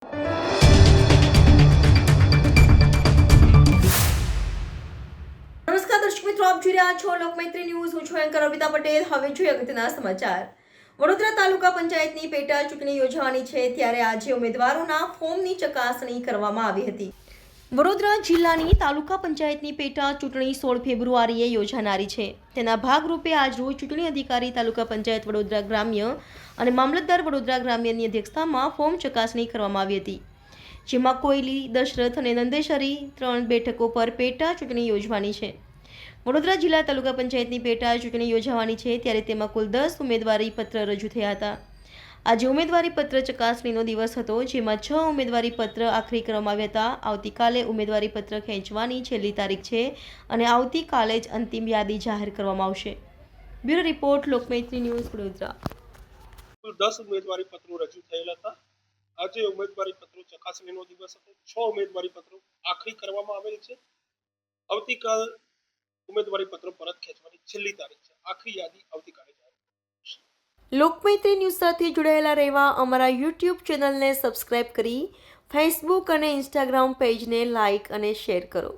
નમસ્કાર દર્શક મિત્રો, આપ જોઈ રહ્યા છો લોકમૈત્રી ન્યૂઝ. હું છું એન્કર અર્પિતા પટેલ. હવે જોઈએ અગત્યના સમાચાર. વડોદરા તાલુકા પંચાયતની પેટા ચૂંટણી યોજવાની છે, ત્યારે આજે ઉમેદવારોના ફોર્મની ચકાસણી કરવામાં આવી હતી. વડોદરા જિલ્લાની તાલુકા પંચાયતની પેટા ચૂંટણી 16 ફેબ્રુઆરીએ યોજાનારી છે. તેના ભાગરૂપે આજરોજ ચૂંટણી અધિકારી તાલુકા પંચાયત વડોદરા ગ્રામ્ય અને મામલતદાર વડોદરા ગ્રામ્યની અધ્યક્ષતામાં ફોર્મ ચકાસણી કરવામાં આવી હતી, જેમાં કોયલી, દશરથ અને નંદેશ્વરી 3 બેઠકો પર પેટા ચૂંટણી યોજવાની છે. વડોદરા જિલ્લા તાલુકા પંચાયતની પેટા ચૂંટણી યોજાવાની છે, ત્યારે તેમાં કુલ 10 ઉમેદવારી પત્ર રજૂ થયા હતા. આજે ઉમેદવારી પત્ર ચકાસણીનો દિવસ હતો, જેમાં 6 ઉમેદવારી પત્ર આખરી કરવામાં આવ્યા હતા. આવતીકાલે ઉમેદવારી પત્ર ખેંચવાની છેલ્લી તારીખ છે અને આવતીકાલે જ અંતિમ યાદી જાહેર કરવામાં આવશે. Bureau report, Lokmaitri news, Vadodara. કુલ 10 ઉમેદવારી પત્રો રજૂ થયેલા હતા. આજે ઉમેદવારી પત્રો ચકાસણીનો દિવસ હતો. 6 ઉમેદવારી પત્રો આખરી કરવામાં આવેલ છે. આવતીકાલ ઉમેદવારી પત્રો પરત ખેંચવાની છેલ્લી તારીખ છે. આખરી યાદી આવતીકાલે જાહેર. લોકમૈત્રી ન્યૂઝ સાથે જોડાયેલા રહેવા અમારા યુટ્યુબ ચેનલને સબસ્ક્રાઇબ કરી ફેસબુક અને ઇન્સ્ટાગ્રામ પેજને લાઇક અને શેર કરો.